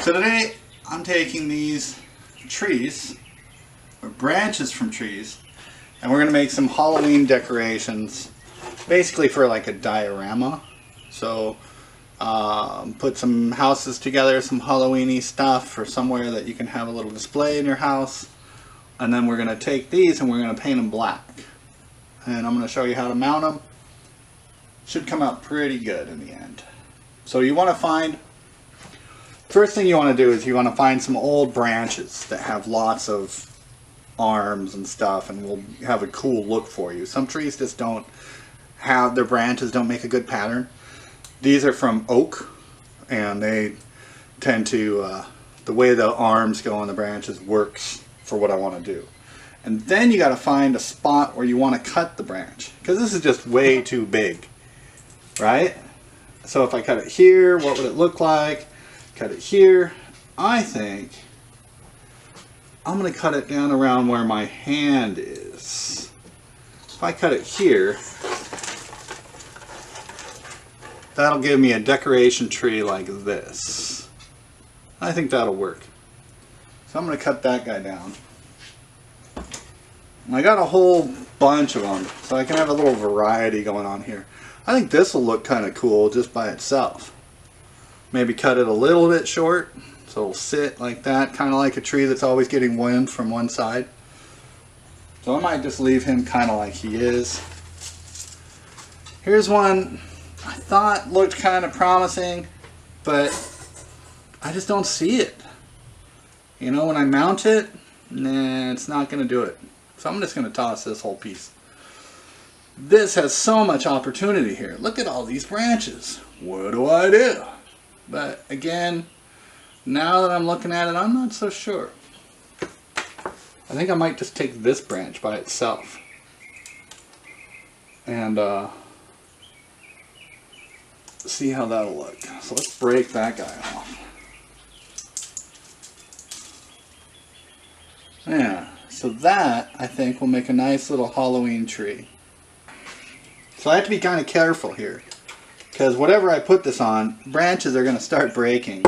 So today I'm taking these trees, or branches from trees, and we're going to make some Halloween decorations, basically for like a diorama. So put some houses together, some Halloween-y stuff for somewhere that you can have a little display in your house. And then we're going to take these and we're going to paint them black. And I'm going to show you how to mount them. Should come out pretty good in the end. So you want to find, first thing you want to do is you want to find some old branches that have lots of arms and stuff and will have a cool look for you. Some trees just don't have, their branches don't make a good pattern. These are from oak, and they tend to, the way the arms go on the branches works for what I want to do. And then you got to find a spot where you want to cut the branch, because this is just way too big, right? So if I cut it here, what would it look like? Cut it here. I think I'm going to cut it down around where my hand is. If I cut it here, that'll give me a decoration tree like this. I think that'll work. So I'm going to cut that guy down. And I got a whole bunch of them, so I can have a little variety going on here. I think this will look kind of cool just by itself. Maybe cut it a little bit short, so it'll sit like that, kind of like a tree that's always getting wind from one side. So I might just leave him kind of like he is. Here's one I thought looked kind of promising, but I just don't see it. You know, when I mount it, nah, it's not going to do it. So I'm just going to toss this whole piece. This has so much opportunity here. Look at all these branches. What do I do? But again, now that I'm looking at it, I'm not so sure. I think I might just take this branch by itself. And see how that'll look. So let's break that guy off. Yeah, so that I think will make a nice little Halloween tree. So I have to be kind of careful here, because whatever I put this on, branches are going to start breaking.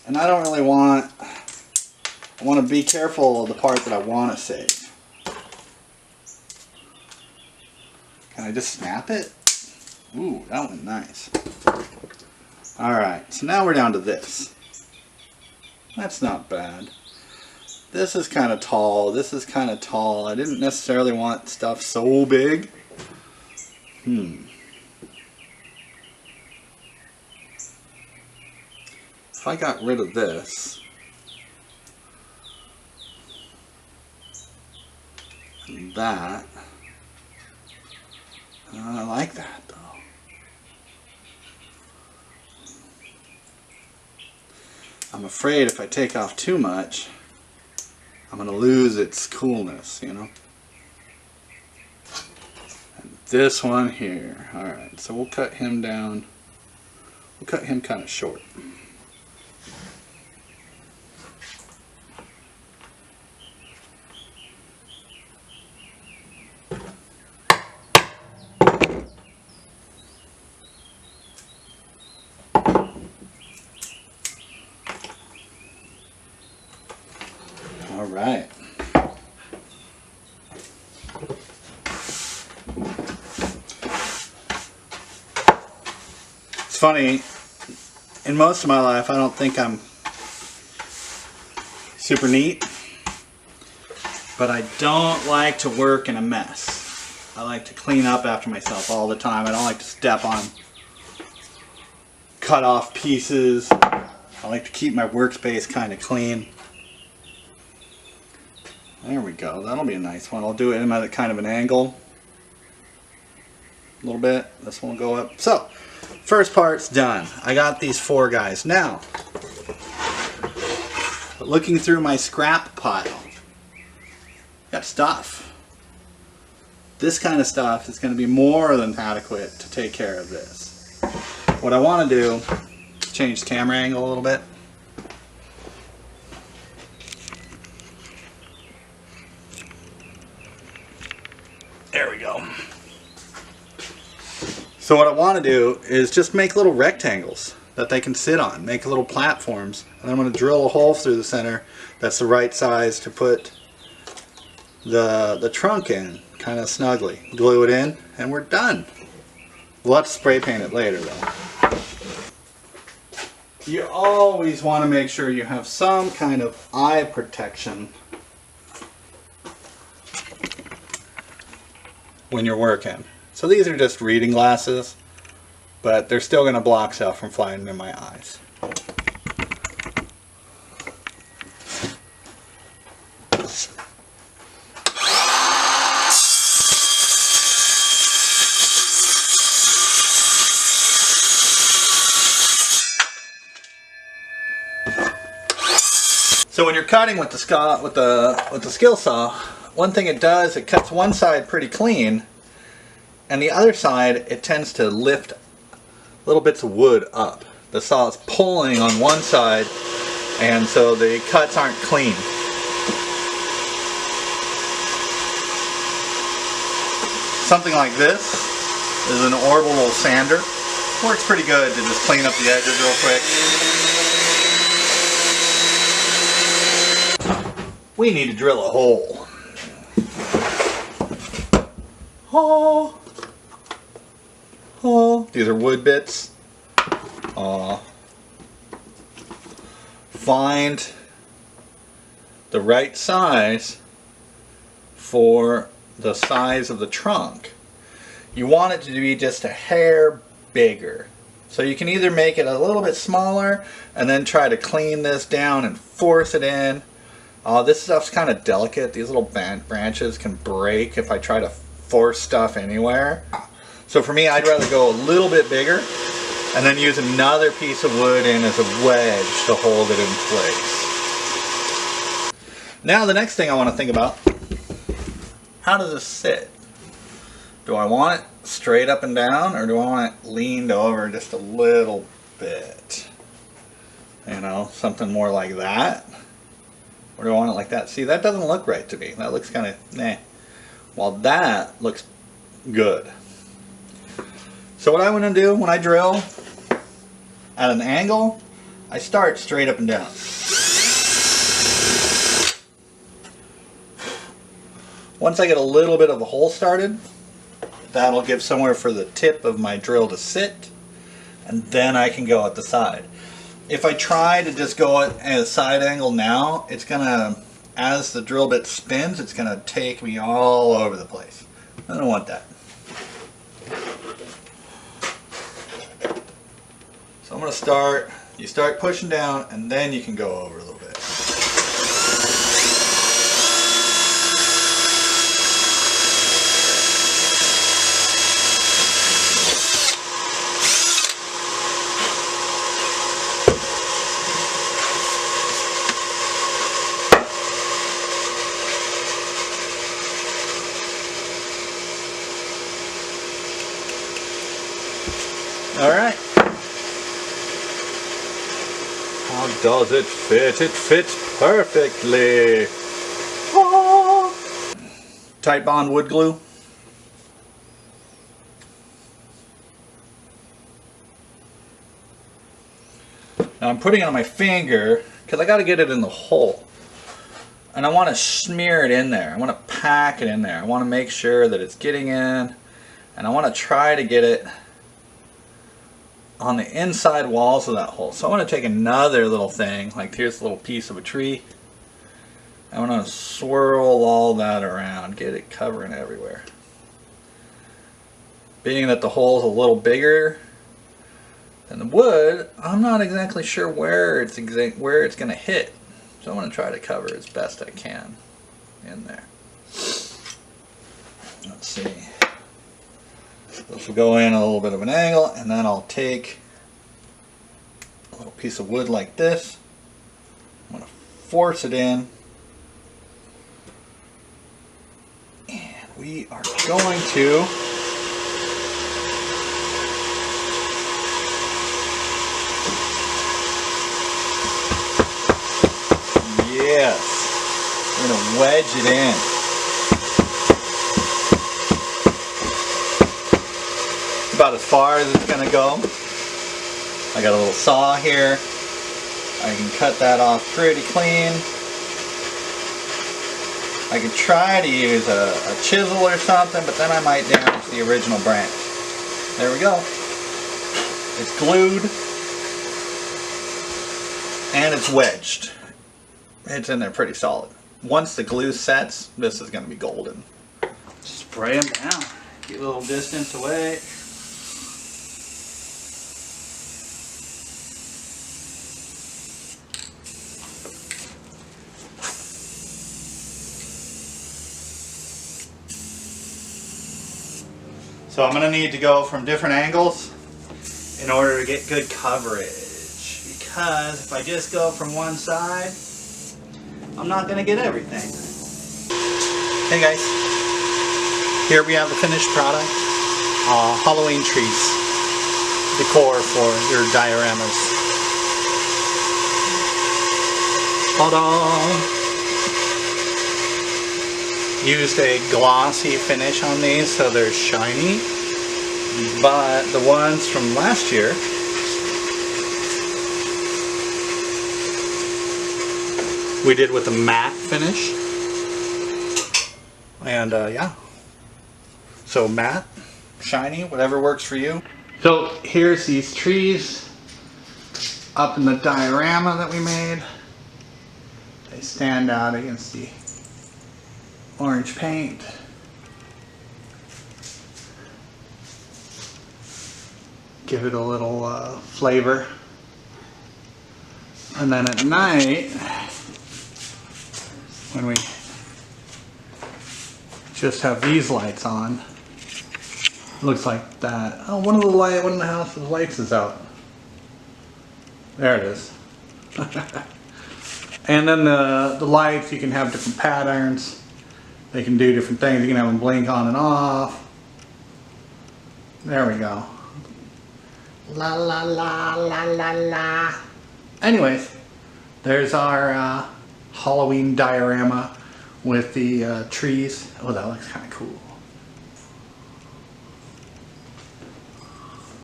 And I don't really want, I want to be careful of the part that I want to save. Can I just snap it? Ooh, that went nice. Alright, so now we're down to this. That's not bad. This is kind of tall, this is kind of tall. I didn't necessarily want stuff so big. If I got rid of this, and that, I like that though. I'm afraid if I take off too much, I'm going to lose its coolness, you know. And this one here. Alright, so we'll cut him down. We'll cut him kind of short. Alright. It's funny, in most of my life I don't think I'm super neat, but I don't like to work in a mess. I like to clean up after myself all the time. I don't like to step on cut off pieces. I like to keep my workspace kind of clean. There we go. That'll be a nice one. I'll do it at kind of an angle. A little bit. This one will go up. So, first part's done. I got these four guys. Now, looking through my scrap pile, got stuff. This kind of stuff is going to be more than adequate to take care of this. What I want to do, change the camera angle a little bit. There we go. So what I want to do is just make little rectangles. that they can sit on, make little platforms. And I'm going to drill a hole through the center that's the right size to put the trunk in, kind of snugly. Glue it in, and we're done. We'll have to spray paint it later though. You always want to make sure you have some kind of eye protection when you're working. So these are just reading glasses, but they're still going to block stuff from flying in my eyes. So when you're cutting with the skill saw, one thing it does, it cuts one side pretty clean, and the other side it tends to lift little bits of wood up. The saw is pulling on one side, and so the cuts aren't clean. Something like this is an orbital sander. Works pretty good to just clean up the edges real quick. We need to drill a hole. Oh. Oh. These are wood bits. Find the right size for the size of the trunk. You want it to be just a hair bigger. So you can either make it a little bit smaller and then try to clean this down and force it in. This stuff's kind of delicate. These little branches can break if I try to force stuff anywhere. So for me, I'd rather go a little bit bigger and then use another piece of wood in as a wedge to hold it in place. Now the next thing I want to think about, how does this sit? Do I want it straight up and down, or do I want it leaned over just a little bit? You know, something more like that. Or do I want it like that? See, that doesn't look right to me. That looks kind of meh. While that looks good. So what I want to do when I drill at an angle, I start straight up and down. Once I get a little bit of a hole started, that'll give somewhere for the tip of my drill to sit, and then I can go at the side. If I try to just go at a side angle now, it's gonna, as the drill bit spins, it's gonna take me all over the place. I don't want that. So I'm gonna start, you start pushing down, and then you can go over a little bit. Alright. How does it fit? It fits perfectly. Oh. Tight bond wood glue. Now I'm putting it on my finger because I got to get it in the hole. And I want to smear it in there. I want to pack it in there. I want to make sure that it's getting in. And I want to try to get it on the inside walls of that hole. So I want to take another little thing, like here's a little piece of a tree. I want to swirl all that around, get it covering everywhere. Being that the hole's a little bigger than the wood, I'm not exactly sure where it's going to hit. So I'm going to try to cover as best I can in there. Let's see. This will go in a little bit of an angle, and then I'll take a little piece of wood like this. I'm going to force it in, and we are going to we're going to wedge it in. About as far as it's going to go. I got a little saw here. I can cut that off pretty clean. I could try to use a chisel or something, but then I might damage the original branch. There we go. It's glued and it's wedged. It's in there pretty solid. Once the glue sets, this is going to be golden. Spray them down. Get a little distance away. So I'm going to need to go from different angles in order to get good coverage. Because if I just go from one side, I'm not going to get everything. Hey guys, here we have the finished product. Halloween trees. Decor for your dioramas. Ta-da! Used a glossy finish on these so they're shiny, but the ones from last year we did with a matte finish, and yeah, so matte, shiny, whatever works for you. So here's these trees up in the diorama that we made. They stand out against the orange paint. Give it a little flavor. And then at night, when we just have these lights on, it looks like that. Oh, one of the house's lights is out. There it is. And then the lights, you can have different patterns. They can do different things. You can have them blink on and off. There we go. La la la la la la. Anyways, there's our Halloween diorama with the trees. Oh, that looks kind of cool.